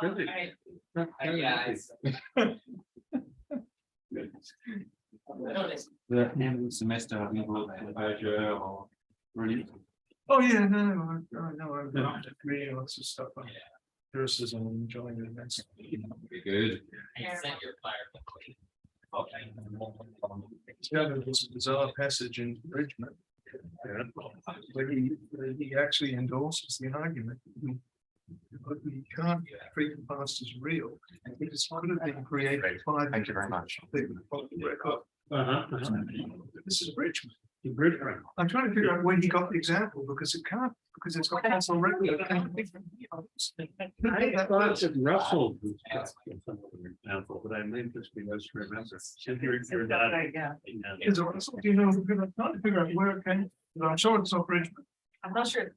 Really? The end of the semester, have you got a major or really? Oh, yeah, no, I've got reading lots of stuff on empiricism and enjoying it immensely. Be good. Yeah, there's a bizarre passage in Bridgman where he actually endorses the argument. But we can't treat the past as real. It is could have been created by. Thank you very much. This is Bridgman. I'm trying to figure out when he got the example because it can't, because it's got fossil record. I thought that Russell was some other example, but I may just be misremembered. Is it Russell? Do you know? Because I'm trying to figure out where it came. But I'm sure it's not Bridgman. I'm not sure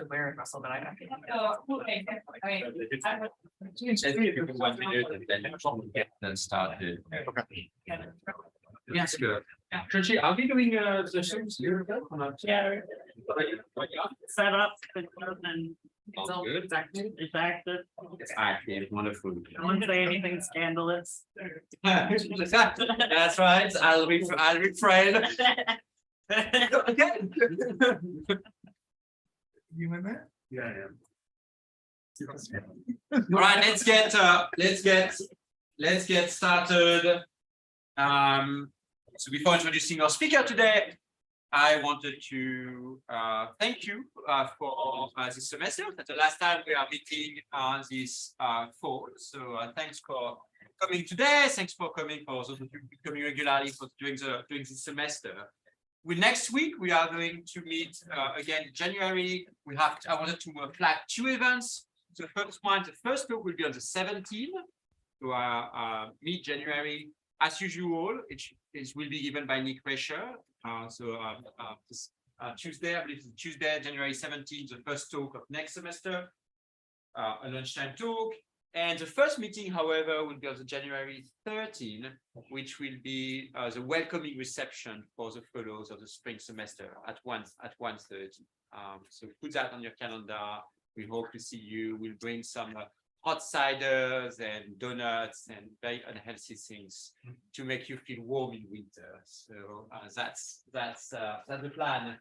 where in Russell, but I think. Okay. Get them started. Yes, good. Actually, are we doing the shows here? Yeah. Set up and it's all Good. exactly. It's actually wonderful. I won't say anything scandalous. That's right. I'll refrain. You in there? Yeah, I am. All right, let's get started. So before introducing our speaker today, I wanted to thank you for this semester. That's the last time we are meeting this fall. So thanks for coming today. Thanks for coming for those of you coming regularly for during this semester. Next week we are going to meet again in January. I wanted to flag two events. So the first talk will be on the 17th. So mid-January, as usual, it will be given by Nick Rescher. This Tuesday, I believe it's Tuesday, January 17th, the first talk of next semester, a lunchtime talk. And the first meeting, however, will be on the January 13th, which will be the welcoming reception for the fellows of the spring semester at 1:30. So put that on your calendar. We hope to see you. We'll bring some hot ciders and donuts and very unhealthy things to make you feel warm in winter. So that's the plan.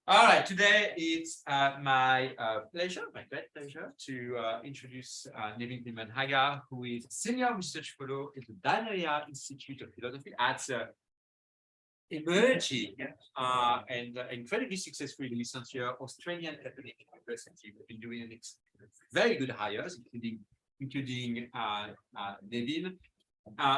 All right, today it's my great pleasure to introduce Nevin Climenhaga, who is Senior Research Fellow at the Danaia Institute of Philosophy at emerging and incredibly successful recent year Australian Catholic University. We've been doing very good hires, including Nevin.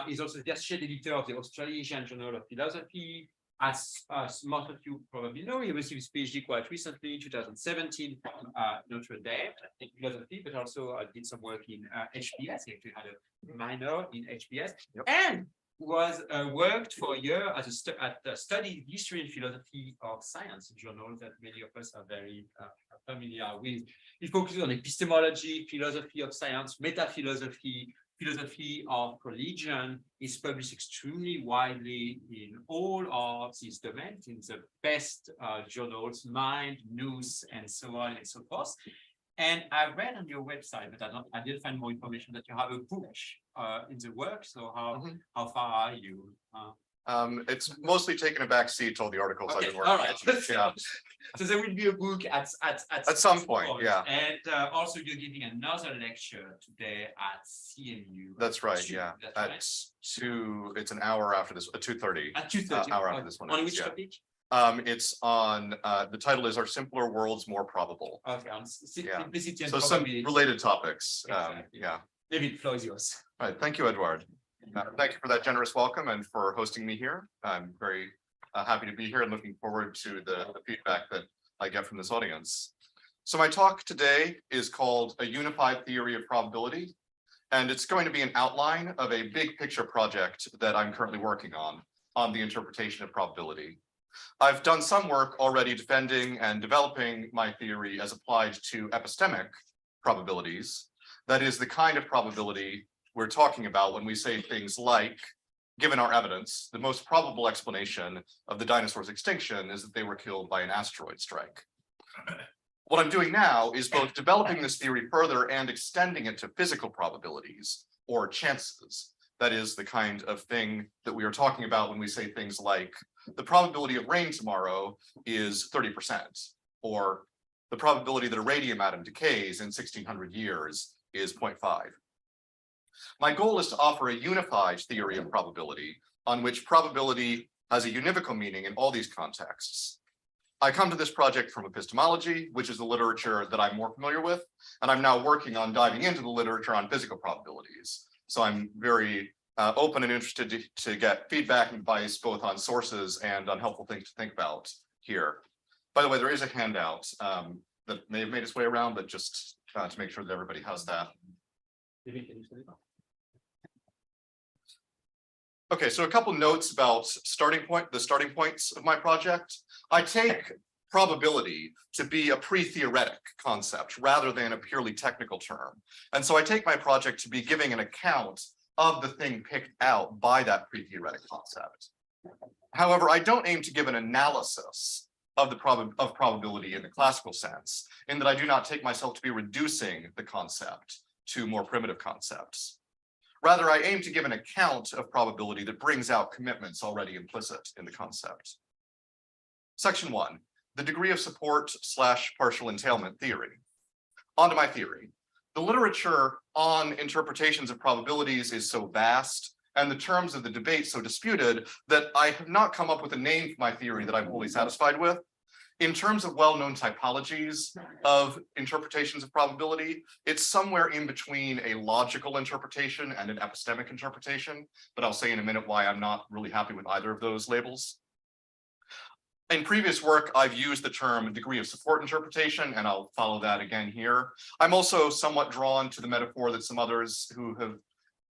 He's also the associate editor of the Australasian Journal of Philosophy. As most of you probably know, he received his PhD quite recently in 2017 from Notre Dame in philosophy, but also did some work in HBS. He actually had a minor in HBS, and was worked for a year as studied history and philosophy of science, a journal that many of us are very familiar with. He focuses on epistemology, philosophy of science, metaphilosophy, philosophy of religion. Is published extremely widely in all of these domains, in the best journals, Mind, News, and so on and so forth. And I read on your website, but I did find more information that you have a book in the works. So how far are you? It's mostly taken a back seat to all the articles I've been working all right. on. Yeah. So there will be a book at some point, yeah. And also you're giving another lecture today at CMU. That's right, yeah. It's an hour after this, 2:30. At 2:30. Hour after this one. On which topic? It's on the title is Are Simpler Worlds More Probable? Okay, on simplicity and so some probability. related topics. Exactly. Yeah. Maybe the floor is yours. All right, thank you, Edward. Thank you for that generous welcome and for hosting me here. I'm very happy to be here and looking forward to the feedback that I get from this audience. So my talk today is called A Unified Theory of Probability, and it's going to be an outline of a big picture project that I'm currently working on the interpretation of probability. I've done some work already defending and developing my theory as applied to epistemic probabilities. That is the kind of probability we're talking about when we say things like, given our evidence, the most probable explanation of the dinosaurs' extinction is that they were killed by an asteroid strike. What I'm doing now is both developing this theory further and extending it to physical probabilities or chances. That is the kind of thing that we are talking about when we say things like the probability of rain tomorrow is 30%, or the probability that a radium atom decays in 1600 years is 0.5. My goal is to offer a unified theory of probability on which probability has a univocal meaning in all these contexts. I come to this project from epistemology, which is the literature that I'm more familiar with, and I'm now working on diving into the literature on physical probabilities. So I'm very open and interested to get feedback and advice both on sources and on helpful things to think about here. By the way, there is a handout that may have made its way around, but just to make sure that everybody has that. Okay, so a couple notes about the starting points of my project. I take probability to be a pre-theoretic concept rather than a purely technical term. And so I take my project to be giving an account of the thing picked out by that pre-theoretic concept. However, I don't aim to give an analysis of the probability in the classical sense, in that I do not take myself to be reducing the concept to more primitive concepts. Rather, I aim to give an account of probability that brings out commitments already implicit in the concept. Section 1, the degree of support / partial entailment theory. On to my theory. The literature on interpretations of probabilities is so vast, and the terms of the debate so disputed, that I have not come up with a name for my theory that I'm fully satisfied with. In terms of well-known typologies of interpretations of probability, it's somewhere in between a logical interpretation and an epistemic interpretation, but I'll say in a minute why I'm not really happy with either of those labels. In previous work, I've used the term degree of support interpretation, and I'll follow that again here. I'm also somewhat drawn to the metaphor that some others who have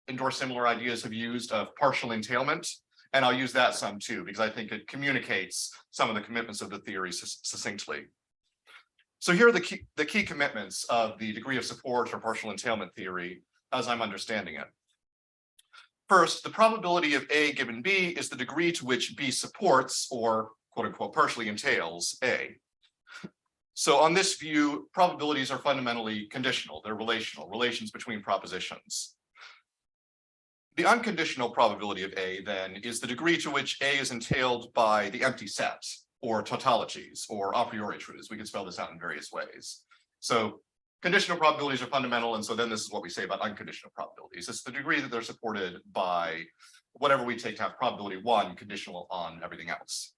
endorsed similar ideas have used of partial entailment. And I'll use that some too, because I think it communicates some of the commitments of the theory succinctly. So here are the key commitments of the degree of support or partial entailment theory as I'm understanding it. First, the probability of A given B is the degree to which B supports or quote unquote partially entails A. So on this view, probabilities are fundamentally conditional. They're relational, relations between propositions. The unconditional probability of A, then, is the degree to which A is entailed by the empty set, or tautologies, or a priori truths. We can spell this out in various ways. So conditional probabilities are fundamental, and so then this is what we say about unconditional probabilities. It's the degree that they're supported by whatever we take to have probability 1 conditional on everything else.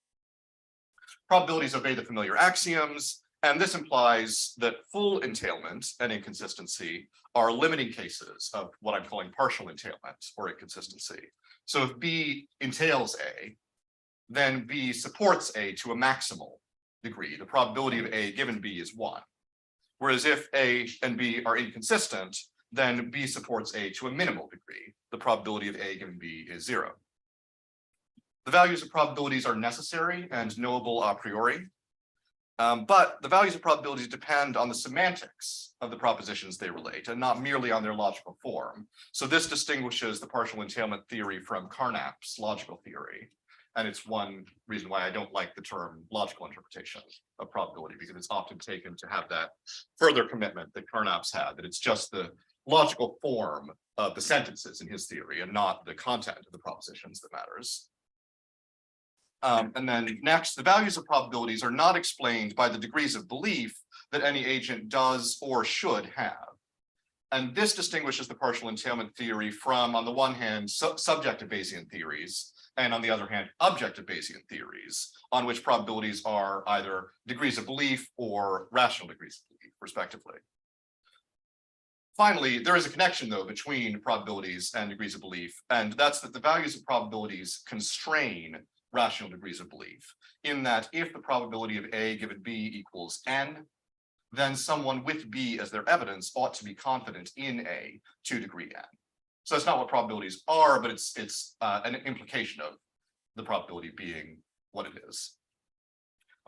Probabilities obey the familiar axioms, and this implies that full entailment and inconsistency are limiting cases of what I'm calling partial entailment or inconsistency. So if B entails A, then B supports A to a maximal degree. The probability of A given B is 1. Whereas if A and B are inconsistent, then B supports A to a minimal degree. The probability of A given B is 0. The values of probabilities are necessary and knowable a priori. But the values of probabilities depend on the semantics of the propositions they relate and not merely on their logical form. So this distinguishes the partial entailment theory from Carnap's logical theory. And it's one reason why I don't like the term logical interpretation of probability, because it's often taken to have that further commitment that Carnap's had, that it's just the logical form of the sentences in his theory and not the content of the propositions that matters. And then next, the values of probabilities are not explained by the degrees of belief that any agent does or should have. And this distinguishes the partial entailment theory from, on the one hand, subjective Bayesian theories, and on the other hand, objective Bayesian theories, on which probabilities are either degrees of belief or rational degrees of belief, respectively. Finally, there is a connection, though, between probabilities and degrees of belief, and that's that the values of probabilities constrain rational degrees of belief, in that if the probability of A given B equals n, then someone with B as their evidence ought to be confident in A to degree n. So that's not what probabilities are, but it's an implication of the probability being what it is.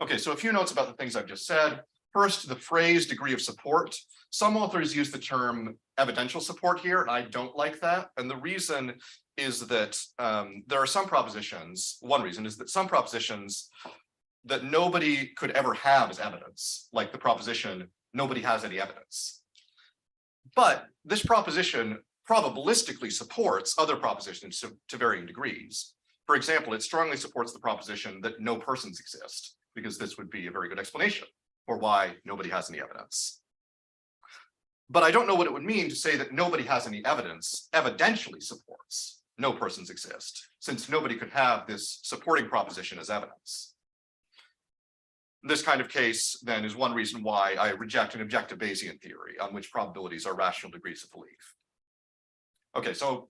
Okay, so a few notes about the things I've just said. First, the phrase degree of support. Some authors use the term evidential support here, and I don't like that. And the reason is that there are some propositions, one reason is that some propositions that nobody could ever have as evidence, like the proposition, nobody has any evidence. But this proposition probabilistically supports other propositions to varying degrees. For example, it strongly supports the proposition that no persons exist, because this would be a very good explanation for why nobody has any evidence. But I don't know what it would mean to say that nobody has any evidence evidentially supports no persons exist, since nobody could have this supporting proposition as evidence. This kind of case, then, is one reason why I reject an objective Bayesian theory on which probabilities are rational degrees of belief. Okay, so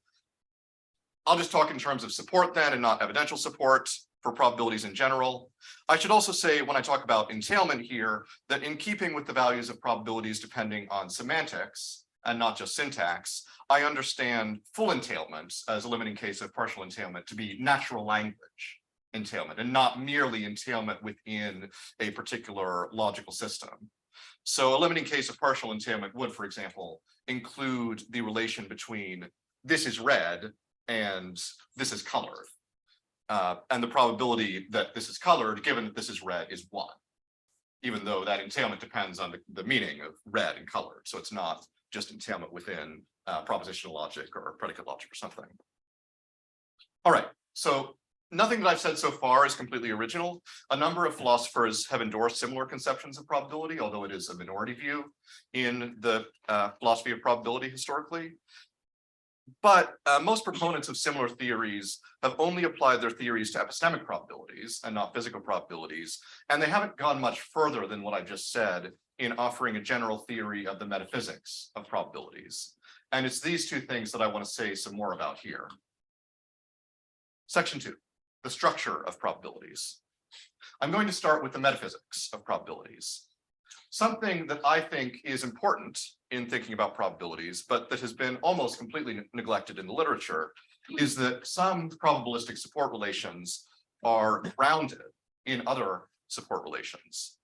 I'll just talk in terms of support then and not evidential support for probabilities in general. I should also say, when I talk about entailment here, that in keeping with the values of probabilities depending on semantics and not just syntax, I understand full entailment as a limiting case of partial entailment to be natural language entailment and not merely entailment within a particular logical system. So a limiting case of partial entailment would, for example, include the relation between this is red and this is colored. And the probability that this is colored, given that this is red, is 1, even though that entailment depends on the meaning of red and colored. So it's not just entailment within propositional logic or predicate logic or something. All right, so nothing that I've said so far is completely original. A number of philosophers have endorsed similar conceptions of probability, although it is a minority view in the philosophy of probability historically. But most proponents of similar theories have only applied their theories to epistemic probabilities and not physical probabilities, and they haven't gone much further than what I just said in offering a general theory of the metaphysics of probabilities. And it's these two things that I want to say some more about here. Section 2, the structure of probabilities. I'm going to start with the metaphysics of probabilities. Something that I think is important in thinking about probabilities, but that has been almost completely neglected in the literature, is that some probabilistic support relations are grounded in other support relations.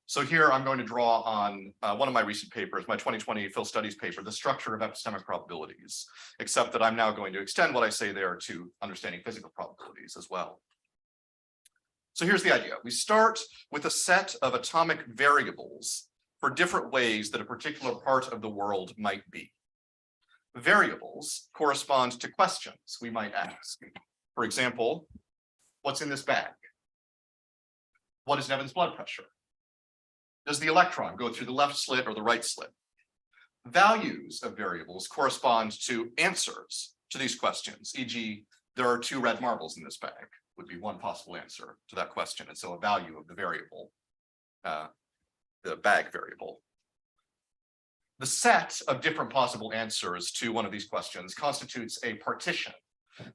So here I'm going to draw on one of my recent papers, my 2020 Phil Studies paper, the structure of epistemic probabilities, except that I'm now going to extend what I say there to understanding physical probabilities as well. So here's the idea. We start with a set of atomic variables for different ways that a particular part of the world might be. Variables correspond to questions we might ask. For example, what's in this bag? What is Nevin's blood pressure? Does the electron go through the left slit or the right slit? Values of variables correspond to answers to these questions, e.g., there are 2 red marbles in this bag, would be one possible answer to that question. And so a value of the variable, the bag variable. The set of different possible answers to one of these questions constitutes a partition.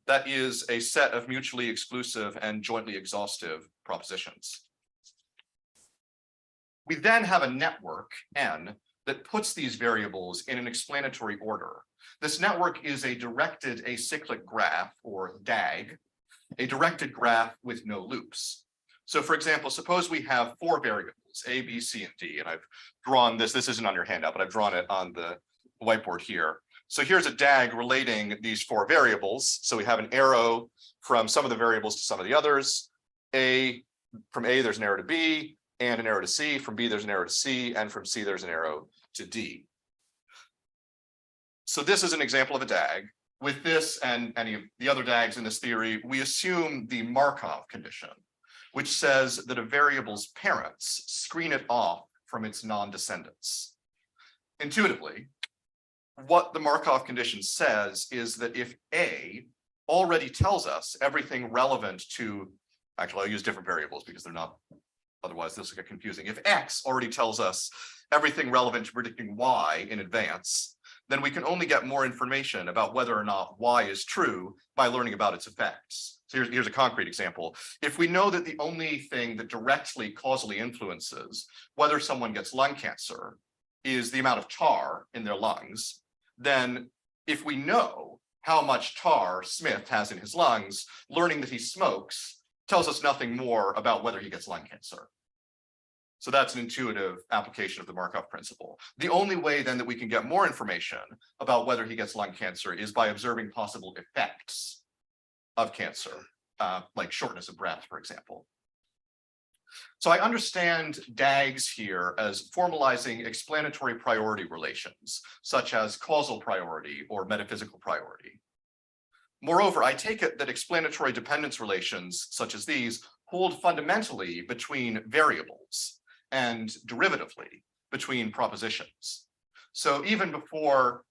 That is a set of mutually exclusive and jointly exhaustive propositions. We then have a network, N, that puts these variables in an explanatory order. This network is a directed acyclic graph, or DAG, a directed graph with no loops. So for example, suppose we have 4 variables, A, B, C, and D, and I've drawn this isn't on your handout, but I've drawn it on the whiteboard here. So here's a DAG relating these 4 variables. So we have an arrow from some of the variables to some of the others. From A, there's an arrow to B, and an arrow to C. From B, there's an arrow to C, and from C, there's an arrow to D. So this is an example of a DAG. With this and any of the other DAGs in this theory, we assume the Markov condition, which says that a variable's parents screen it off from its non-descendants. Intuitively, what the Markov condition says is that if A already tells us everything relevant to, actually, I'll use different variables because they're not, otherwise this will get confusing. If X already tells us everything relevant to predicting Y in advance, then we can only get more information about whether or not Y is true by learning about its effects. So here's a concrete example. If we know that the only thing that directly causally influences whether someone gets lung cancer is the amount of tar in their lungs, then if we know how much tar Smith has in his lungs, learning that he smokes tells us nothing more about whether he gets lung cancer. So that's an intuitive application of the Markov principle. The only way then that we can get more information about whether he gets lung cancer is by observing possible effects of cancer, like shortness of breath, for example. So I understand DAGs here as formalizing explanatory priority relations, such as causal priority or metaphysical priority. Moreover, I take it that explanatory dependence relations, such as these, hold fundamentally between variables and derivatively between propositions. So even before,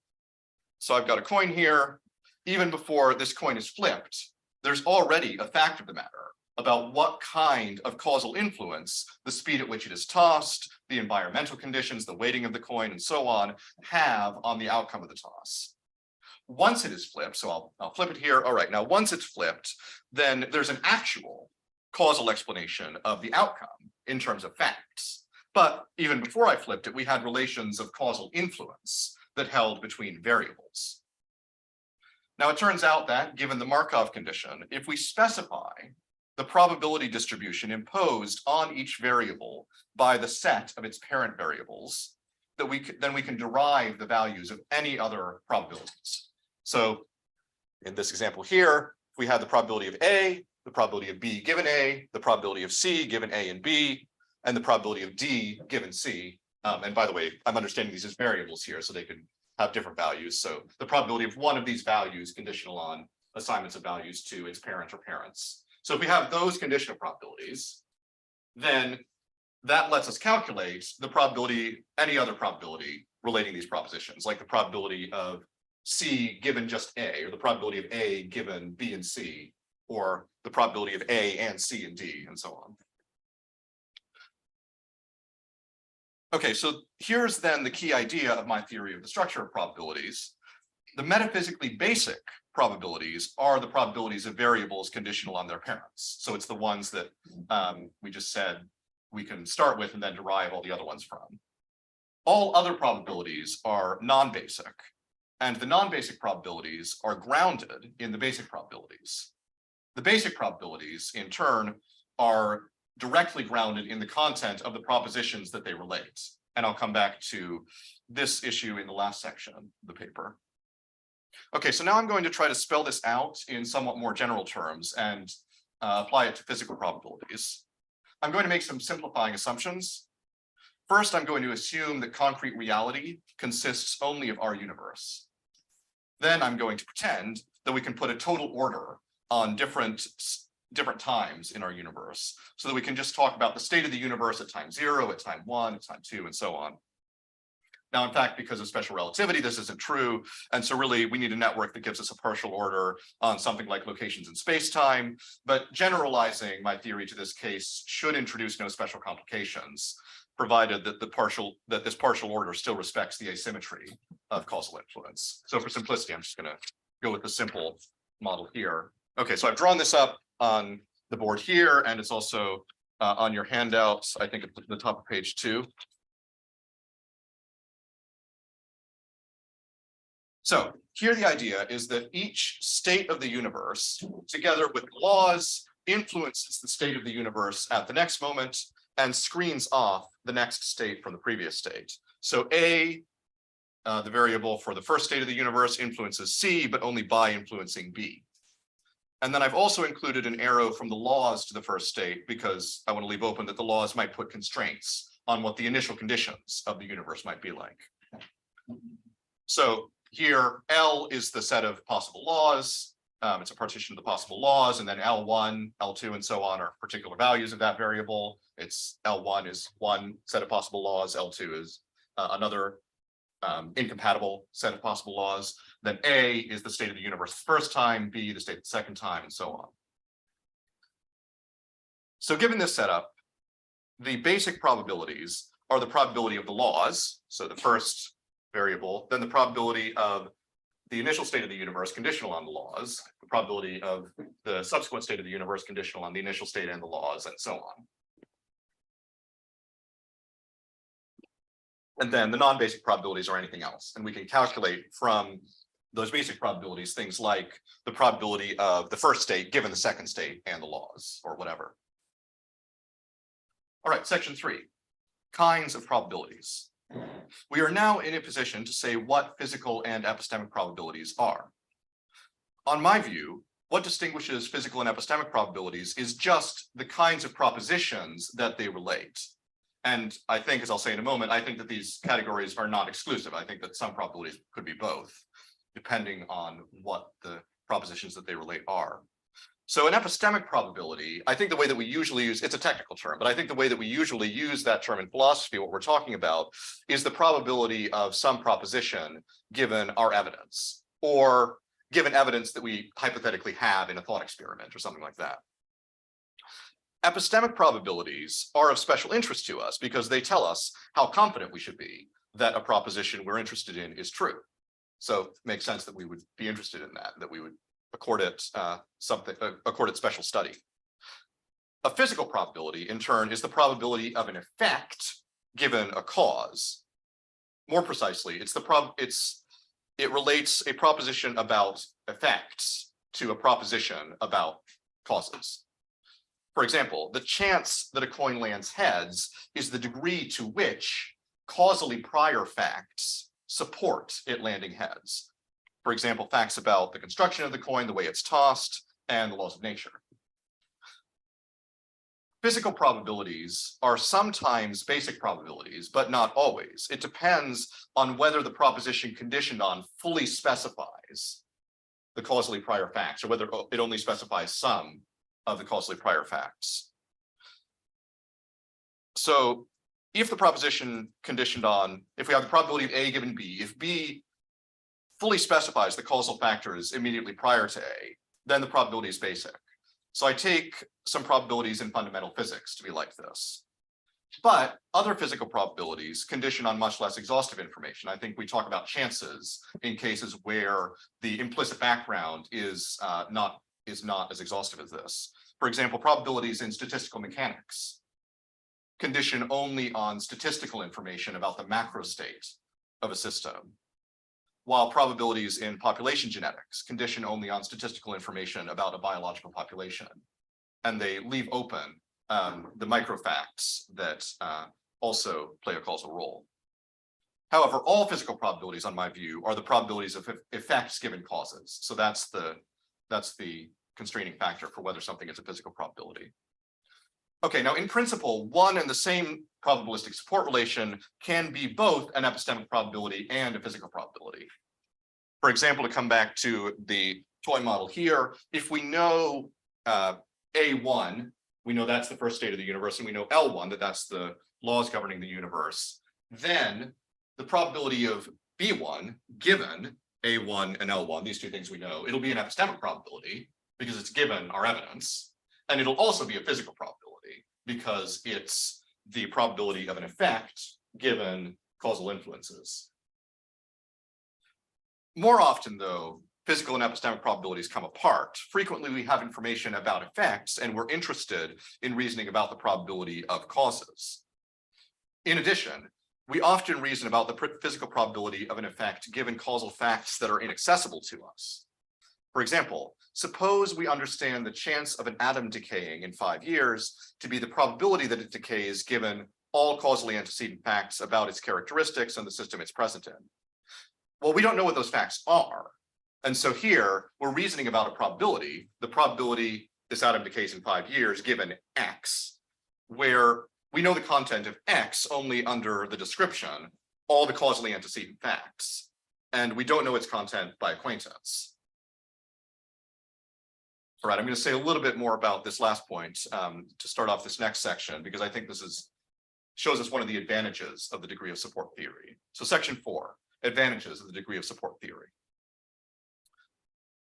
so I've got a coin here, even before this coin is flipped, there's already a fact of the matter about what kind of causal influence the speed at which it is tossed, the environmental conditions, the weighting of the coin, and so on, have on the outcome of the toss. Once it is flipped, so I'll flip it here. All right, now once it's flipped, then there's an actual causal explanation of the outcome in terms of facts. But even before I flipped it, we had relations of causal influence that held between variables. Now it turns out that, given the Markov condition, if we specify the probability distribution imposed on each variable by the set of its parent variables, that then we can derive the values of any other probabilities. So in this example here, we have the probability of A, the probability of B given A, the probability of C given A and B, and the probability of D given C. And by the way, I'm understanding these as variables here, so they could have different values. So the probability of one of these values conditional on assignments of values to its parent or parents. So if we have those conditional probabilities, then that lets us calculate the probability, any other probability relating these propositions, like the probability of C given just A, or the probability of A given B and C, or the probability of A and C and D, and so on. Okay, so here's then the key idea of my theory of the structure of probabilities. The metaphysically basic probabilities are the probabilities of variables conditional on their parents. So it's the ones that we just said we can start with and then derive all the other ones from. All other probabilities are non-basic, and the non-basic probabilities are grounded in the basic probabilities. The basic probabilities, in turn, are directly grounded in the content of the propositions that they relate. And I'll come back to this issue in the last section of the paper. Okay, so now I'm going to try to spell this out in somewhat more general terms and apply it to physical probabilities. I'm going to make some simplifying assumptions. First, I'm going to assume that concrete reality consists only of our universe. Then I'm going to pretend that we can put a total order on different times in our universe, so that we can just talk about the state of the universe at time 0, at time 1, at time 2, and so on. Now, in fact, because of special relativity, this isn't true. And so really, we need a network that gives us a partial order on something like locations in space-time. But generalizing my theory to this case should introduce no special complications, provided that this partial order still respects the asymmetry of causal influence. So for simplicity, I'm just going to go with the simple model here. Okay, so I've drawn this up on the board here, and it's also on your handouts, I think at the top of page 2. So here the idea is that each state of the universe, together with laws, influences the state of the universe at the next moment and screens off the next state from the previous state. So A, the variable for the first state of the universe, influences C, but only by influencing B. And then I've also included an arrow from the laws to the first state because I want to leave open that the laws might put constraints on what the initial conditions of the universe might be like. So here, L is the set of possible laws. It's a partition of the possible laws, and then L1, L2, and so on are particular values of that variable. It's L1 is one set of possible laws, L2 is another incompatible set of possible laws. Then A is the state of the universe the first time, B the state the second time, and so on. So given this setup, the basic probabilities are the probability of the laws, so the first variable, then the probability of the initial state of the universe conditional on the laws, the probability of the subsequent state of the universe conditional on the initial state and the laws, and so on. And then the non-basic probabilities are anything else. And we can calculate from those basic probabilities things like the probability of the first state given the second state and the laws, or whatever. All right, section 3, kinds of probabilities. We are now in a position to say what physical and epistemic probabilities are. On my view, what distinguishes physical and epistemic probabilities is just the kinds of propositions that they relate. And I think, as I'll say in a moment, I think that these categories are not exclusive. I think that some probabilities could be both, depending on what the propositions that they relate are. So an epistemic probability, I think the way that we usually use, it's a technical term, but I think the way that we usually use that term in philosophy, what we're talking about, is the probability of some proposition given our evidence, or given evidence that we hypothetically have in a thought experiment or something like that. Epistemic probabilities are of special interest to us because they tell us how confident we should be that a proposition we're interested in is true. So it makes sense that we would be interested in that we would accord it special study. A physical probability, in turn, is the probability of an effect given a cause. More precisely, it relates a proposition about effects to a proposition about causes. For example, the chance that a coin lands heads is the degree to which causally prior facts support it landing heads. For example, facts about the construction of the coin, the way it's tossed, and the laws of nature. Physical probabilities are sometimes basic probabilities, but not always. It depends on whether the proposition conditioned on fully specifies the causally prior facts, or whether it only specifies some of the causally prior facts. So if the proposition conditioned on, if we have the probability of A given B, if B fully specifies the causal factors immediately prior to A, then the probability is basic. So I take some probabilities in fundamental physics to be like this. But other physical probabilities condition on much less exhaustive information. I think we talk about chances in cases where the implicit background is not as exhaustive as this. For example, probabilities in statistical mechanics condition only on statistical information about the macro state of a system, while probabilities in population genetics condition only on statistical information about a biological population. And they leave open the microfacts that also play a causal role. However, all physical probabilities, on my view, are the probabilities of effects given causes. So that's the constraining factor for whether something is a physical probability. Okay, now in principle, one and the same probabilistic support relation can be both an epistemic probability and a physical probability. For example, to come back to the toy model here, if we know A1, we know that's the first state of the universe, and we know L1, that's the laws governing the universe, then the probability of B1 given A1 and L1, these two things we know, it'll be an epistemic probability because it's given our evidence, and it'll also be a physical probability because it's the probability of an effect given causal influences. More often, though, physical and epistemic probabilities come apart. Frequently, we have information about effects, and we're interested in reasoning about the probability of causes. In addition, we often reason about the physical probability of an effect given causal facts that are inaccessible to us. For example, suppose we understand the chance of an atom decaying in 5 years to be the probability that it decays given all causally antecedent facts about its characteristics and the system it's present in. Well, we don't know what those facts are. And so here we're reasoning about a probability, the probability this atom decays in 5 years given X, where we know the content of X only under the description, all the causally antecedent facts, and we don't know its content by acquaintance. All right, I'm going to say a little bit more about this last point to start off this next section, because I think this shows us one of the advantages of the degree of support theory. So section 4, advantages of the degree of support theory.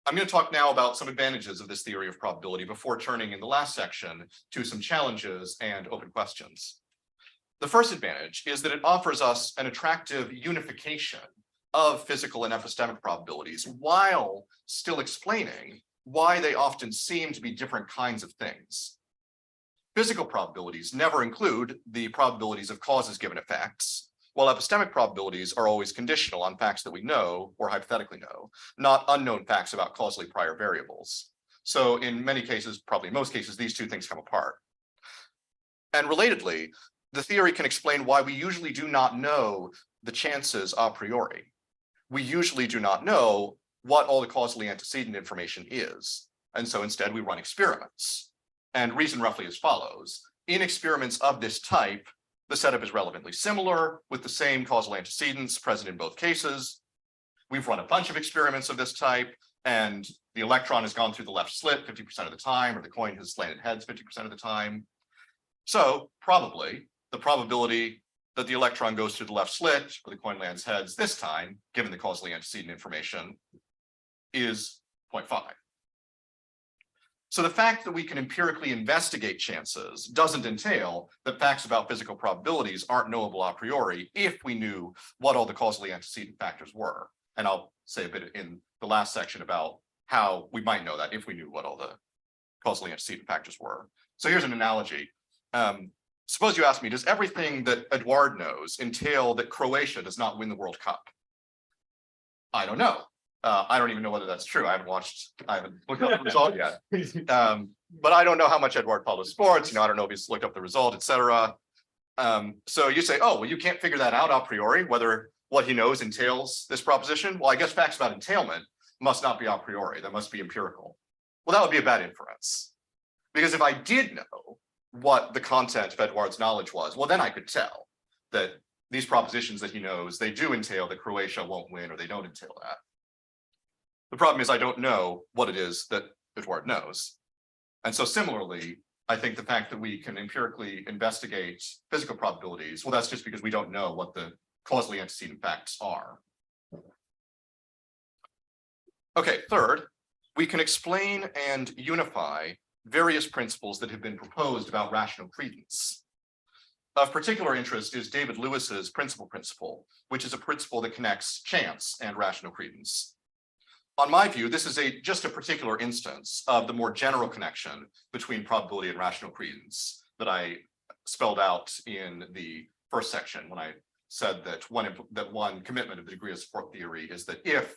I'm going to talk now about some advantages of this theory of probability before turning in the last section to some challenges and open questions. The first advantage is that it offers us an attractive unification of physical and epistemic probabilities while still explaining why they often seem to be different kinds of things. Physical probabilities never include the probabilities of causes given effects, while epistemic probabilities are always conditional on facts that we know or hypothetically know, not unknown facts about causally prior variables. So in many cases, probably most cases, these two things come apart. And relatedly, the theory can explain why we usually do not know the chances a priori. We usually do not know what all the causally antecedent information is. And so instead we run experiments, and reason roughly as follows. In experiments of this type, the setup is relevantly similar with the same causal antecedents present in both cases. We've run a bunch of experiments of this type, and the electron has gone through the left slit 50% of the time, or the coin has slanted heads 50% of the time. So probably the probability that the electron goes through the left slit or the coin lands heads this time, given the causally antecedent information, is 0.5. So the fact that we can empirically investigate chances doesn't entail that facts about physical probabilities aren't knowable a priori if we knew what all the causally antecedent factors were. And I'll say a bit in the last section about how we might know that if we knew what all the causally antecedent factors were. So here's an analogy. Suppose you ask me, does everything that Eduard knows entail that Croatia does not win the World Cup? I don't know. I don't even know whether that's true. I haven't looked up the result yet. But I don't know how much Eduard follows sports. I don't know if he's looked up the result, etc. So you say, oh, well, you can't figure that out a priori, whether what he knows entails this proposition. Well, I guess facts about entailment must not be a priori. That must be empirical. Well, that would be a bad inference. Because if I did know what the content of Eduard's knowledge was, well, then I could tell that these propositions that he knows, they do entail that Croatia won't win, or they don't entail that. The problem is I don't know what it is that Eduard knows. And so similarly, I think the fact that we can empirically investigate physical probabilities, well, that's just because we don't know what the causally antecedent facts are. Okay, third, we can explain and unify various principles that have been proposed about rational credence. Of particular interest is David Lewis's principle, which is a principle that connects chance and rational credence. On my view, this is just a particular instance of the more general connection between probability and rational credence that I spelled out in the first section when I said that one commitment of the degree of support theory is that if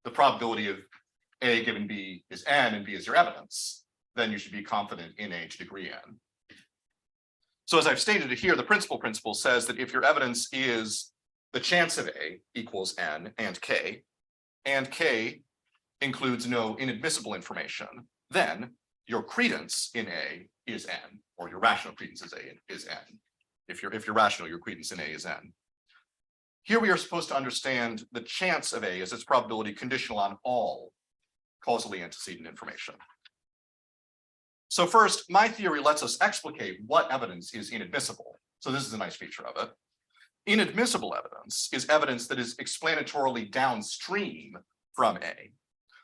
the probability of A given B is n and B is your evidence, then you should be confident in A to degree n. So as I've stated it here, the principle says that if your evidence is the chance of A equals n and k includes no inadmissible information, then your credence in A is n, or your rational credence is n. If you're rational, your credence in A is n. Here we are supposed to understand the chance of A as its probability conditional on all causally antecedent information. So first, my theory lets us explicate what evidence is inadmissible. So this is a nice feature of it. Inadmissible evidence is evidence that is explanatorily downstream from A.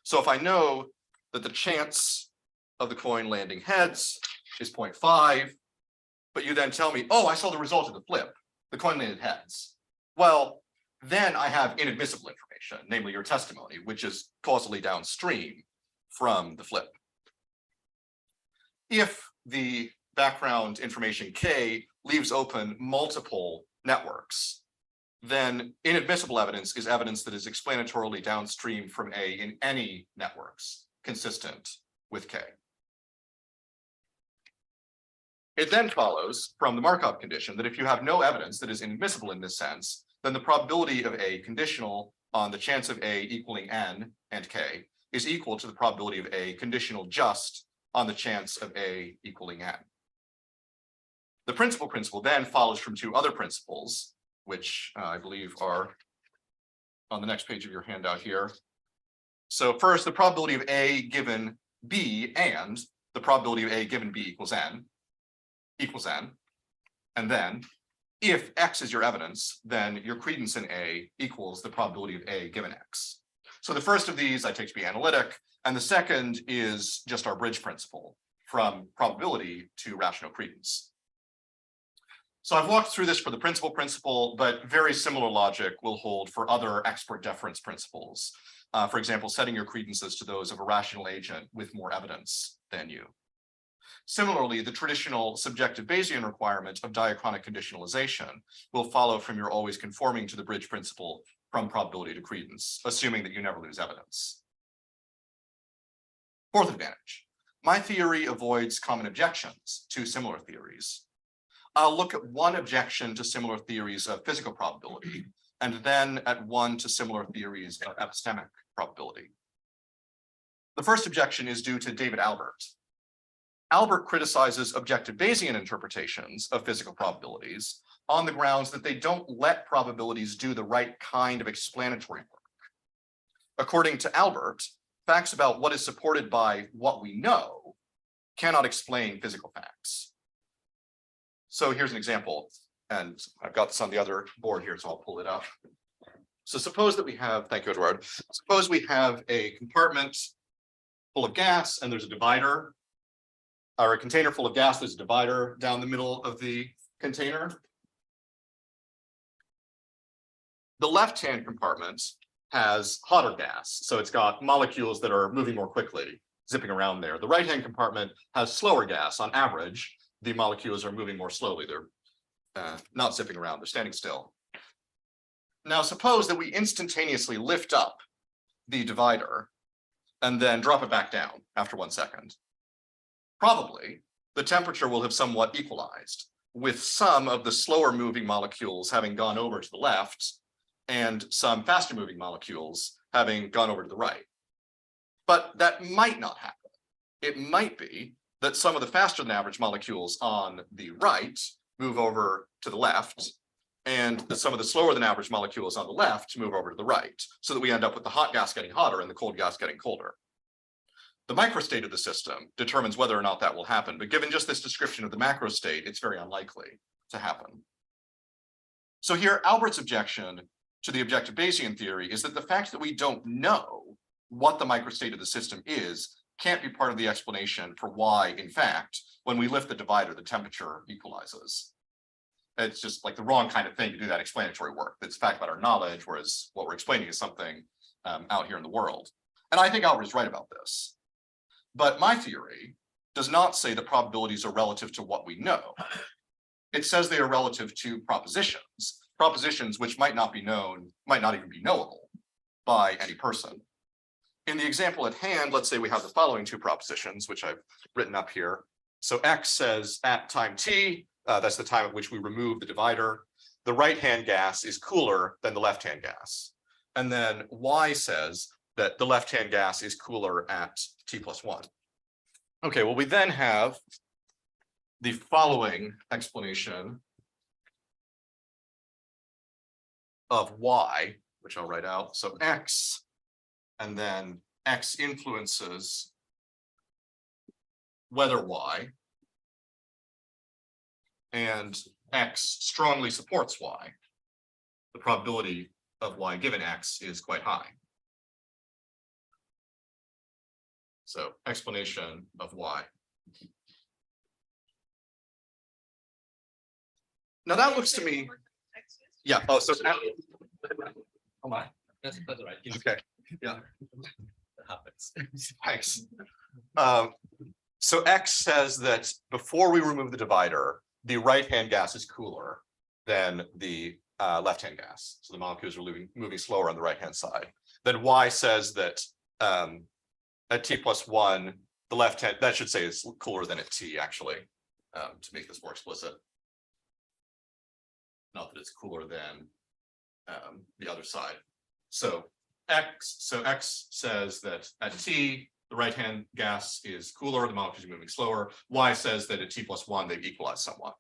So if I know that the chance of the coin landing heads is 0.5, but you then tell me, oh, I saw the result of the flip, the coin landed heads. Well, then I have inadmissible information, namely your testimony, which is causally downstream from the flip. If the background information K leaves open multiple networks, then inadmissible evidence is evidence that is explanatorily downstream from A in any networks consistent with K. It then follows from the Markov condition that if you have no evidence that is inadmissible in this sense, then the probability of A conditional on the chance of A equaling n and k is equal to the probability of A conditional just on the chance of A equaling n. The principle then follows from two other principles, which I believe are on the next page of your handout here. So first, the probability of A given B and the probability of A given B equals n. And then if X is your evidence, then your credence in A equals the probability of A given X. So the first of these I take to be analytic, and the second is just our bridge principle from probability to rational credence. So I've walked through this for the principle, but very similar logic will hold for other expert deference principles. For example, setting your credences to those of a rational agent with more evidence than you. Similarly, the traditional subjective Bayesian requirement of diachronic conditionalization will follow from your always conforming to the bridge principle from probability to credence, assuming that you never lose evidence. Fourth advantage, my theory avoids common objections to similar theories. I'll look at one objection to similar theories of physical probability, and then at one to similar theories of epistemic probability. The first objection is due to David Albert. Albert criticizes objective Bayesian interpretations of physical probabilities on the grounds that they don't let probabilities do the right kind of explanatory work. According to Albert, facts about what is supported by what we know cannot explain physical facts. So here's an example, and I've got this on the other board here, so I'll pull it up. So suppose that we have, thank you, Edward. Suppose we have a compartment full of gas and there's a divider, or a container full of gas, there's a divider down the middle of the container. The left-hand compartment has hotter gas, so it's got molecules that are moving more quickly, zipping around there. The right-hand compartment has slower gas. On average, the molecules are moving more slowly. They're not zipping around, they're standing still. Now, suppose that we instantaneously lift up the divider and then drop it back down after 1 second. Probably, the temperature will have somewhat equalized, with some of the slower moving molecules having gone over to the left and some faster moving molecules having gone over to the right. But that might not happen. It might be that some of the faster than average molecules on the right move over to the left, and that some of the slower than average molecules on the left move over to the right, so that we end up with the hot gas getting hotter and the cold gas getting colder. The microstate of the system determines whether or not that will happen, but given just this description of the macro state, it's very unlikely to happen. So here, Albert's objection to the objective Bayesian theory is that the fact that we don't know what the microstate of the system is can't be part of the explanation for why, in fact, when we lift the divider, the temperature equalizes. It's just like the wrong kind of thing to do that explanatory work. That's a fact about our knowledge, whereas what we're explaining is something out here in the world. And I think Albert is right about this. But my theory does not say that probabilities are relative to what we know. It says they are relative to propositions which might not be known, might not even be knowable by any person. In the example at hand, let's say we have the following two propositions, which I've written up here. So X says at time t, that's the time at which we remove the divider, the right-hand gas is cooler than the left-hand gas. And then Y says that the left-hand gas is cooler at t+1. Okay, well, we then have the following explanation of Y, which I'll write out. So X, and then X influences whether Y, and X strongly supports Y. The probability of Y given X is quite high. So explanation of Y. Now that looks to me, yeah, oh, so. Oh my, that's all right. Okay, yeah. That happens. Thanks. So X says that before we remove the divider, the right-hand gas is cooler than the left-hand gas. So the molecules are moving slower on the right-hand side. Then Y says that at t+1, the left-hand, that should say is cooler than at t, actually, to make this more explicit. Not that it's cooler than the other side. So X says that at t, the right-hand gas is cooler, the molecules are moving slower. Y says that at t+1, they've equalized somewhat.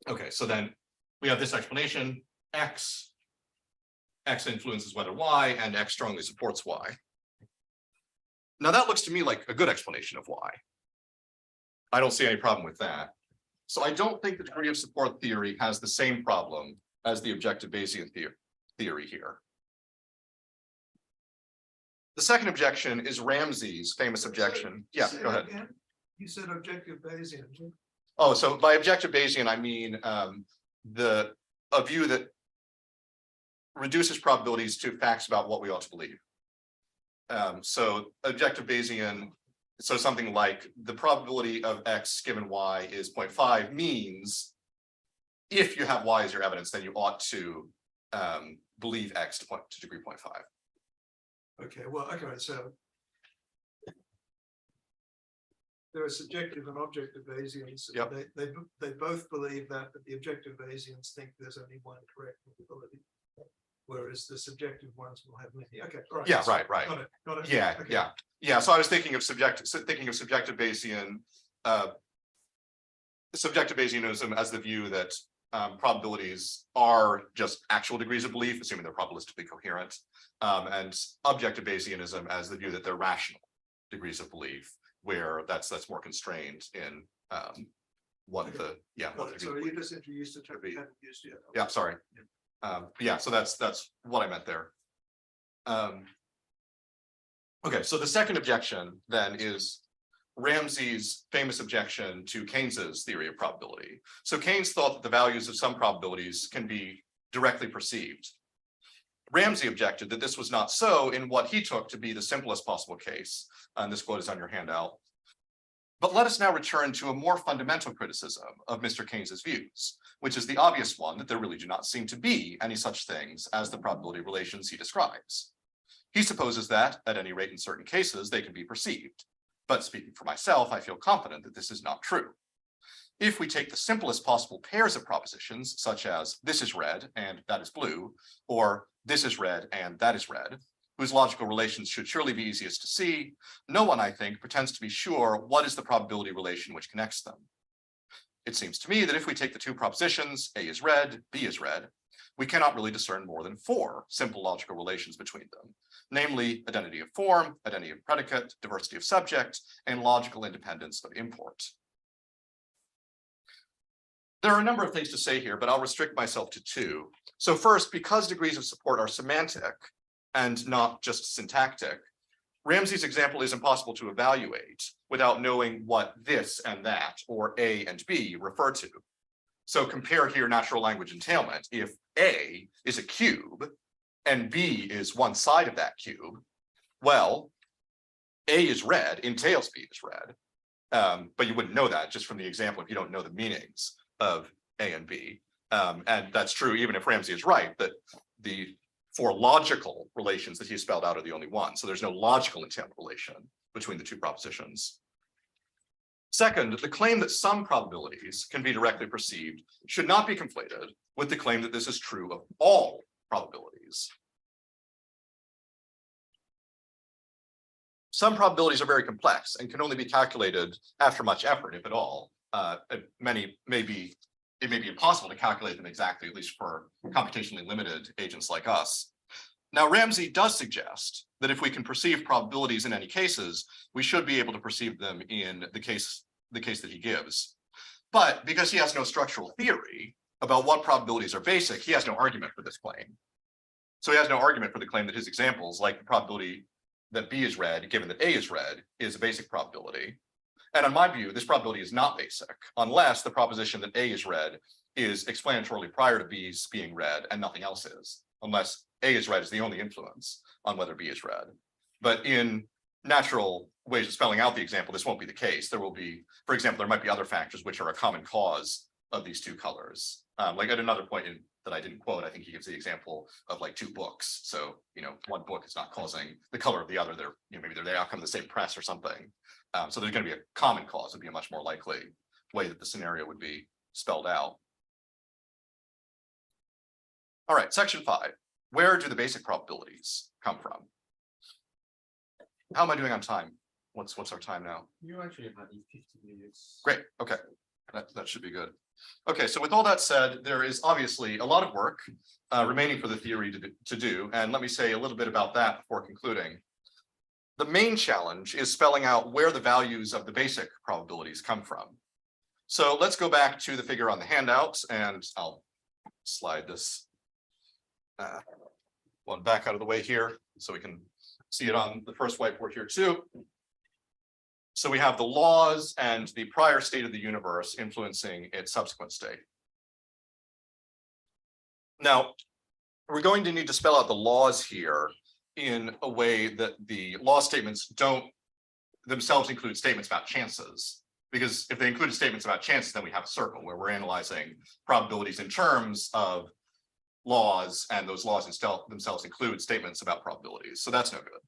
Okay, so then we have this explanation, X influences whether Y, and X strongly supports Y. Now that looks to me like a good explanation of Y. I don't see any problem with that. So I don't think the degree of support theory has the same problem as the objective Bayesian theory here. The second objection is Ramsey's famous objection. Yeah, go ahead. You said objective Bayesian. Oh, so by objective Bayesian, I mean a view that reduces probabilities to facts about what we ought to believe. So objective Bayesian, so something like the probability of X given Y is 0.5 means if you have Y as your evidence, then you ought to believe X to degree 0.5. Okay, well, okay, so there are subjective and objective Bayesians. Yep. They both believe that, but the objective Bayesians think there's only one correct probability. whereas the subjective ones will have many. Okay, all right. Yeah, right. Got it. Yeah, Okay. yeah. So I was thinking of subjective Bayesian, subjective Bayesianism as the view that probabilities are just actual degrees of belief, assuming they're probabilistically coherent, and objective Bayesianism as the view that they're rational degrees of belief, where that's more constrained in what the Got it. So you just introduced a term we haven't used yet. Yeah, sorry. Yeah, so that's what I meant there. Okay, so the second objection then is Ramsey's famous objection to Keynes's theory of probability. So Keynes thought that the values of some probabilities can be directly perceived. Ramsey objected that this was not so in what he took to be the simplest possible case. And this quote is on your handout. But let us now return to a more fundamental criticism of Mr. Keynes's views, which is the obvious one that there really do not seem to be any such things as the probability relations he describes. He supposes that, at any rate in certain cases, they can be perceived. But speaking for myself, I feel confident that this is not true. If we take the simplest possible pairs of propositions, such as this is red and that is blue, or this is red and that is red, whose logical relations should surely be easiest to see, no one, I think, pretends to be sure what is the probability relation which connects them. It seems to me that if we take the two propositions, A is red, B is red, we cannot really discern more than 4 simple logical relations between them, namely identity of form, identity of predicate, diversity of subject, and logical independence of import. There are a number of things to say here, but I'll restrict myself to 2. So first, because degrees of support are semantic and not just syntactic, Ramsey's example is impossible to evaluate without knowing what this and that, or A and B, refer to. So compare here natural language entailment. If A is a cube and B is one side of that cube, well, A is red, entails B is red. But you wouldn't know that just from the example if you don't know the meanings of A and B. And that's true even if Ramsey is right, that the 4 logical relations that he spelled out are the only ones. So there's no logical entailment relation between the 2 propositions. Second, the claim that some probabilities can be directly perceived should not be conflated with the claim that this is true of all probabilities. Some probabilities are very complex and can only be calculated after much effort, if at all. It may be impossible to calculate them exactly, at least for computationally limited agents like us. Now, Ramsey does suggest that if we can perceive probabilities in any cases, we should be able to perceive them in the case that he gives. But because he has no structural theory about what probabilities are basic, he has no argument for this claim. So he has no argument for the claim that his examples, like the probability that B is red, given that A is red, is a basic probability. And in my view, this probability is not basic, unless the proposition that A is red is explanatorily prior to B's being red and nothing else is, unless A is red is the only influence on whether B is red. But in natural ways of spelling out the example, this won't be the case. There will be, for example, there might be other factors which are a common cause of these 2 colors. Like at another point that I didn't quote, I think he gives the example of like 2 books. So, one book is not causing the color of the other. They're, maybe they're the outcome of the same press or something. So there's going to be a common cause, would be a much more likely way that the scenario would be spelled out. All right, section 5. Where do the basic probabilities come from? How am I doing on time? What's our time now? You actually have 50 minutes. Great, okay, that should be good. Okay, so with all that said, there is obviously a lot of work remaining for the theory to do, and let me say a little bit about that before concluding. The main challenge is spelling out where the values of the basic probabilities come from. So let's go back to the figure on the handout, and I'll slide this one back out of the way here so we can see it on the first whiteboard here too. So we have the laws and the prior state of the universe influencing its subsequent state. Now, we're going to need to spell out the laws here in a way that the law statements don't themselves include statements about chances. Because if they include statements about chances, then we have a circle where we're analyzing probabilities in terms of laws, and those laws themselves include statements about probabilities. So that's no good.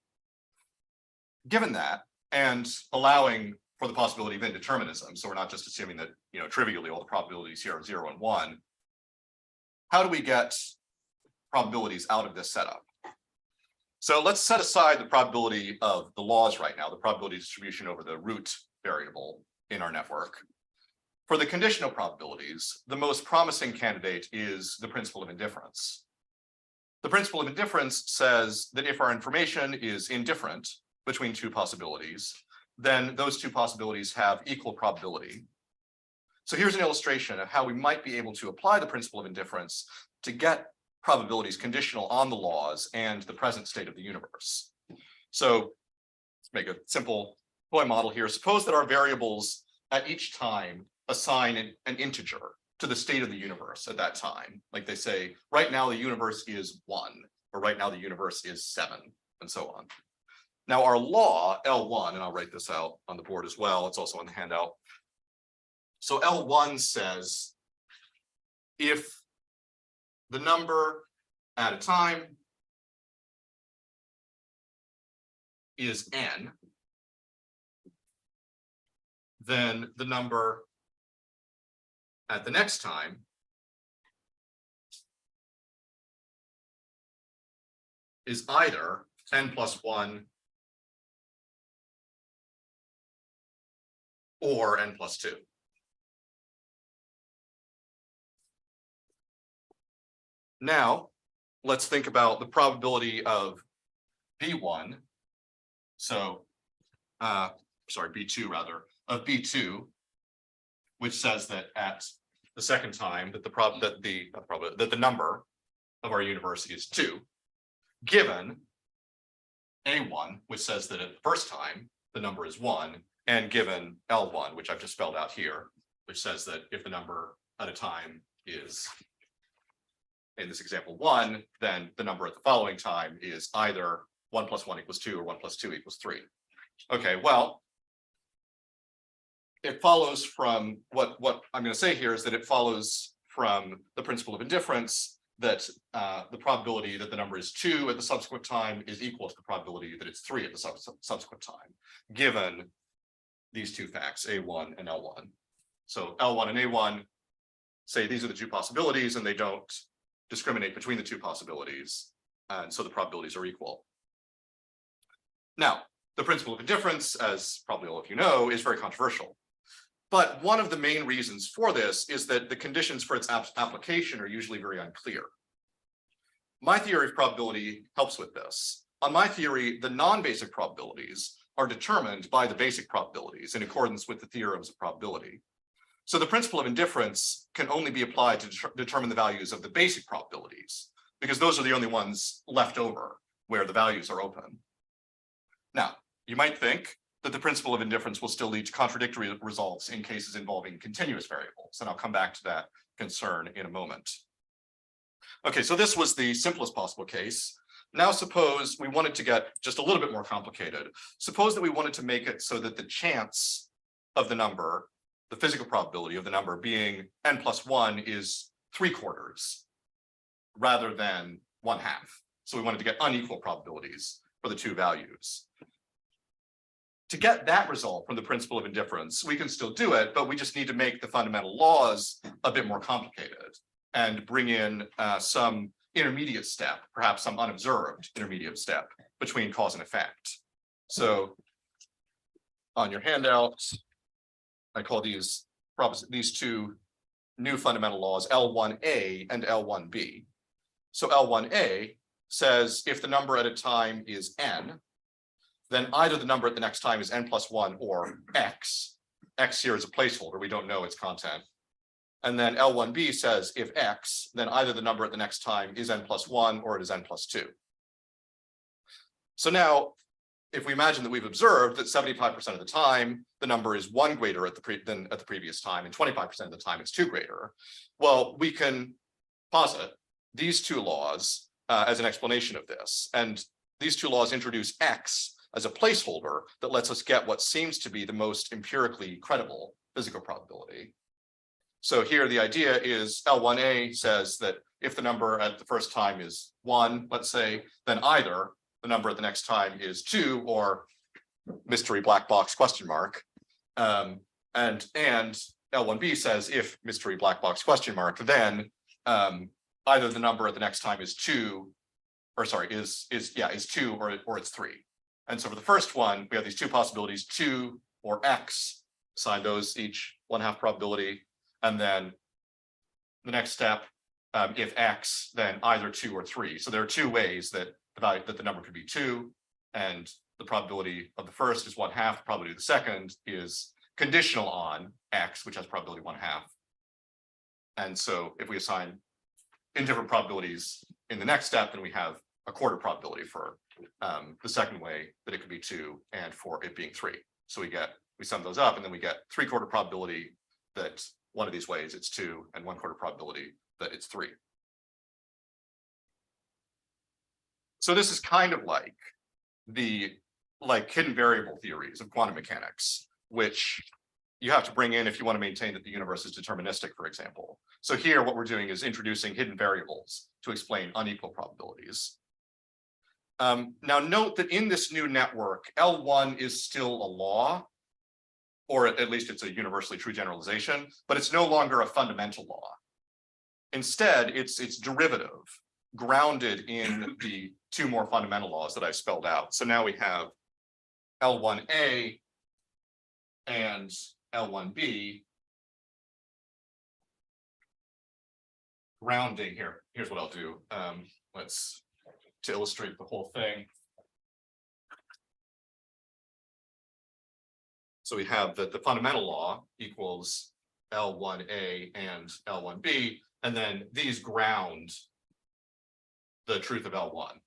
Given that, and allowing for the possibility of indeterminism, so we're not just assuming that, trivially all the probabilities here are 0 and 1, how do we get probabilities out of this setup. So let's set aside the probability of the laws right now, the probability distribution over the root variable in our network. For the conditional probabilities, the most promising candidate is the principle of indifference. The principle of indifference says that if our information is indifferent between two possibilities, then those two possibilities have equal probability. So here's an illustration of how we might be able to apply the principle of indifference to get probabilities conditional on the laws and the present state of the universe. So let's make a simple toy model here. Suppose that our variables at each time assign an integer to the state of the universe at that time. Like they say, right now the universe is 1, or right now the universe is 7, and so on. Now our law, L1, and I'll write this out on the board as well, it's also on the handout. So L1 says, if the number at a time is n, then the number at the next time is either n plus 1 or n plus 2. Now, let's think about the probability of B1. So, sorry, B2 rather, of B2, which says that at the second time that the number of our universe is 2, given A1, which says that at the first time the number is 1, and given L1, which I've just spelled out here, which says that if the number at a time is, in this example, 1, then the number at the following time is either 1 plus 1 equals 2 or 1 plus 2 equals 3. Okay, well, it follows from what I'm going to say here is that it follows from the principle of indifference that the probability that the number is 2 at the subsequent time is equal to the probability that it's 3 at the subsequent time, given these two facts, A1 and L1. So L1 and A1 say these are the two possibilities, and they don't discriminate between the two possibilities, and so the probabilities are equal. Now, the principle of indifference, as probably all of you know, is very controversial. But one of the main reasons for this is that the conditions for its application are usually very unclear. My theory of probability helps with this. On my theory, the non-basic probabilities are determined by the basic probabilities in accordance with the theorems of probability. So the principle of indifference can only be applied to determine the values of the basic probabilities, because those are the only ones left over where the values are open. Now, you might think that the principle of indifference will still lead to contradictory results in cases involving continuous variables, and I'll come back to that concern in a moment. Okay, so this was the simplest possible case. Now suppose we wanted to get just a little bit more complicated. Suppose that we wanted to make it so that the chance of the number, the physical probability of the number being n plus 1 is 3/4 rather than 1/2. So we wanted to get unequal probabilities for the two values. To get that result from the principle of indifference, we can still do it, but we just need to make the fundamental laws a bit more complicated and bring in some intermediate step, perhaps some unobserved intermediate step between cause and effect. So on your handout, I call these two new fundamental laws L1A and L1B. So L1A says if the number at a time is n, then either the number at the next time is n plus 1 or x. X here is a placeholder, we don't know its content. And then L1B says if x, then either the number at the next time is n plus 1 or it is n plus 2. So now, if we imagine that we've observed that 75% of the time, the number is 1 greater than at the previous time, and 25% of the time it's 2 greater, well, we can posit these two laws as an explanation of this. And these two laws introduce x as a placeholder that lets us get what seems to be the most empirically credible physical probability. So here the idea is L1A says that if the number at the first time is 1, let's say, then either the number at the next time is 2 or mystery black box question mark. And L1B says if mystery black box question mark, then either the number at the next time is 2, or sorry, is 2 or it's 3. And so for the first one, we have these two possibilities, 2 or X, assign those each 1/2 probability. And then the next step, if X, then either 2 or 3. So there are two ways that the number could be 2, and the probability of the first is 1/2, the probability of the second is conditional on X, which has probability 1/2. And so if we assign indifferent probabilities in the next step, then we have a quarter probability for the second way that it could be 2 and for it being 3. So we sum those up and then we get 3/4 probability that one of these ways it's 2 and 1/4 probability that it's 3. So this is kind of like the hidden variable theories of quantum mechanics, which you have to bring in if you want to maintain that the universe is deterministic, for example. So here what we're doing is introducing hidden variables to explain unequal probabilities. Now note that in this new network, L1 is still a law, or at least it's a universally true generalization, but it's no longer a fundamental law. Instead, it's derivative, grounded in the two more fundamental laws that I spelled out. So now we have L1A and L1B grounding here. Here's what I'll do. To illustrate the whole thing. So we have that the fundamental law equals L1A and L1B, and then these ground the truth of L1.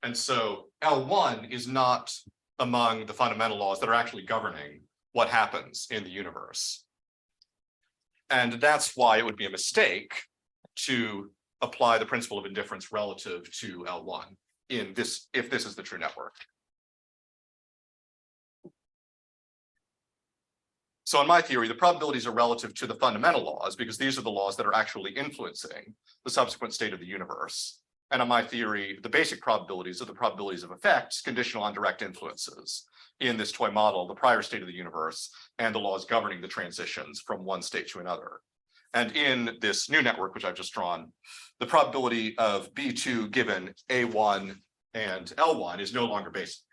And so L1 is not among the fundamental laws that are actually governing what happens in the universe. And that's why it would be a mistake to apply the principle of indifference relative to L1 in this, if this is the true network. So in my theory, the probabilities are relative to the fundamental laws because these are the laws that are actually influencing the subsequent state of the universe. And in my theory, the basic probabilities are the probabilities of effects, conditional on direct influences in this toy model, the prior state of the universe, and the laws governing the transitions from one state to another. And in this new network, which I've just drawn, the probability of B2 given A1 and L1 is no longer basic.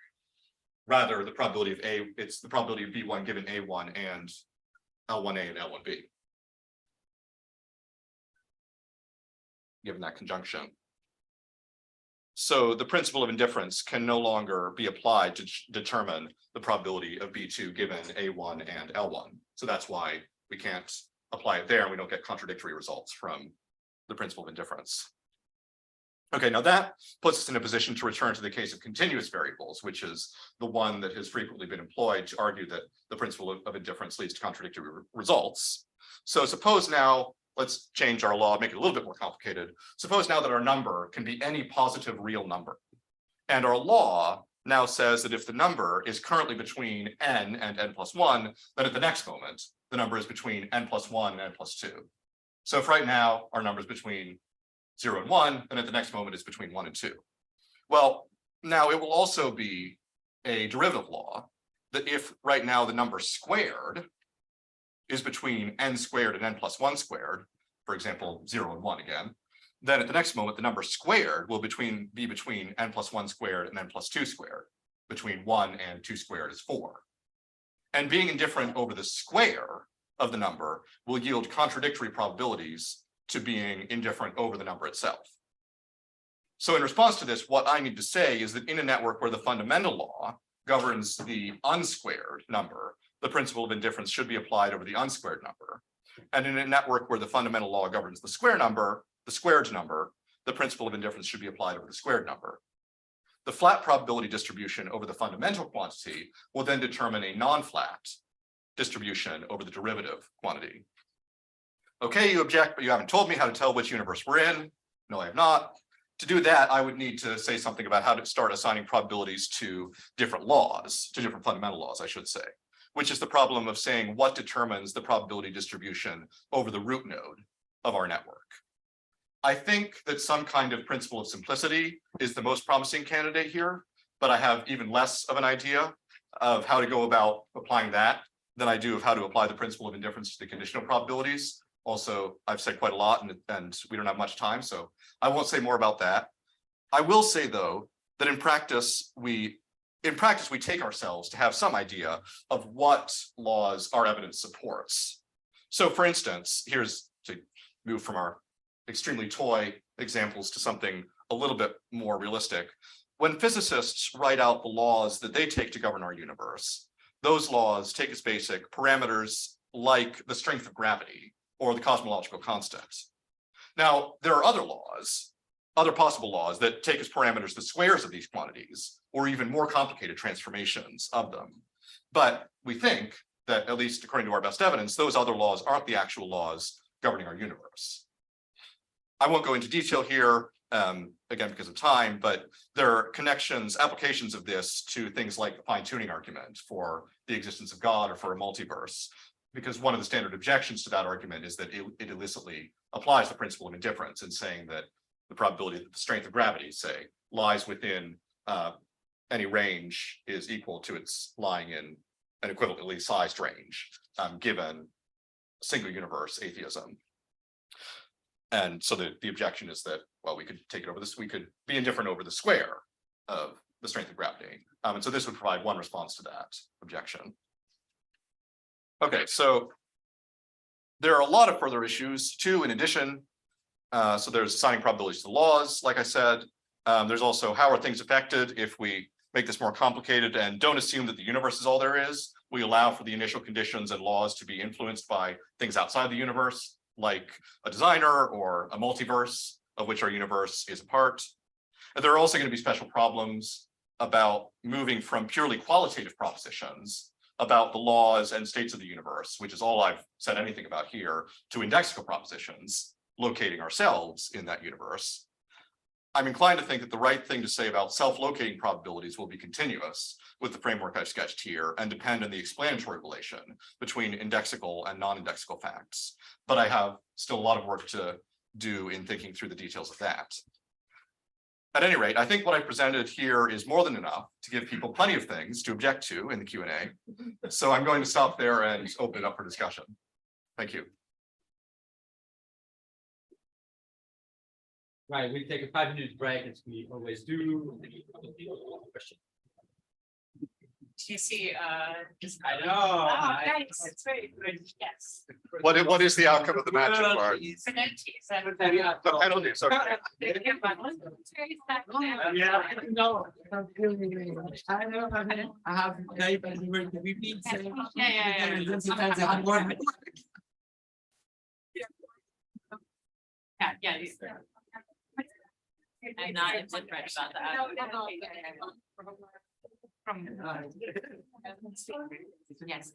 Rather, the probability of it's the probability of B1 given A1 and L1A and L1B. Given that conjunction. So the principle of indifference can no longer be applied to determine the probability of B2 given A1 and L1. So that's why we can't apply it there and we don't get contradictory results from the principle of indifference. Okay, now that puts us in a position to return to the case of continuous variables, which is the one that has frequently been employed to argue that the principle of indifference leads to contradictory results. So suppose now, let's change our law, make it a little bit more complicated. Suppose now that our number can be any positive real number. And our law now says that if the number is currently between n and n plus 1, then at the next moment, the number is between n plus 1 and n plus 2. So if right now our number is between 0 and 1, then at the next moment it's between 1 and 2. Well, now it will also be a derivative law that if right now the number squared is between n squared and n plus 1 squared, for example, 0 and 1 again, then at the next moment the number squared will be between n plus 1 squared and n plus 2 squared. Between 1 and 2 squared is 4. And being indifferent over the square of the number will yield contradictory probabilities to being indifferent over the number itself. So in response to this, what I need to say is that in a network where the fundamental law governs the unsquared number, the principle of indifference should be applied over the unsquared number. And in a network where the fundamental law governs the square number, the squared number, the principle of indifference should be applied over the squared number. The flat probability distribution over the fundamental quantity will then determine a non-flat distribution over the derivative quantity. Okay, you object, but you haven't told me how to tell which universe we're in. No, I have not. To do that, I would need to say something about how to start assigning probabilities to different laws, to different fundamental laws, I should say, which is the problem of saying what determines the probability distribution over the root node of our network. I think that some kind of principle of simplicity is the most promising candidate here, but I have even less of an idea of how to go about applying that than I do of how to apply the principle of indifference to the conditional probabilities. also I've said quite a lot and we don't have much time, so I won't say more about that. I will say, though, that in practice, we take ourselves to have some idea of what laws our evidence supports. So for instance, here's to move from our extremely toy examples to something a little bit more realistic. When physicists write out the laws that they take to govern our universe, those laws take as basic parameters like the strength of gravity or the cosmological constant. Now, there are other laws, other possible laws that take as parameters the squares of these quantities, or even more complicated transformations of them. But we think that, at least according to our best evidence, those other laws aren't the actual laws governing our universe. I won't go into detail here, again, because of time, but there are connections, applications of this to things like the fine-tuning argument for the existence of God or for a multiverse, because one of the standard objections to that argument is that it illicitly applies the principle of indifference in saying that the probability that the strength of gravity, say, lies within any range is equal to its lying in an equivalently sized range, given single universe atheism. And so the objection is that, well, we could take it over this, we could be indifferent over the square of the strength of gravity. And so this would provide one response to that objection. Okay, so there are a lot of further issues too, in addition. So there's assigning probabilities to laws, like I said. There's also how are things affected if we make this more complicated and don't assume that the universe is all there is. We allow for the initial conditions and laws to be influenced by things outside the universe, like a designer or a multiverse of which our universe is a part. And there are also going to be special problems about moving from purely qualitative propositions about the laws and states of the universe, which is all I've said anything about here, to indexical propositions, locating ourselves in that universe. I'm inclined to think that the right thing to say about self-locating probabilities will be continuous with the framework I've sketched here and depend on the explanatory relation between indexical and non-indexical facts. But I have still a lot of work to do in thinking through the details of that. At any rate, I think what I presented here is more than enough to give people plenty of things to object to in the Q&A. So I'm going to stop there and open it up for discussion. Thank you. Right, we'll take a 5-minute break as we always do. Do you see, I know. oh, nice, it's very good, yes. What is the outcome of the match? Penalties and- The penalties, okay. Yeah, no. I know. I have. We've been saying. Yeah. I'm not indifferent about that. From. Yes,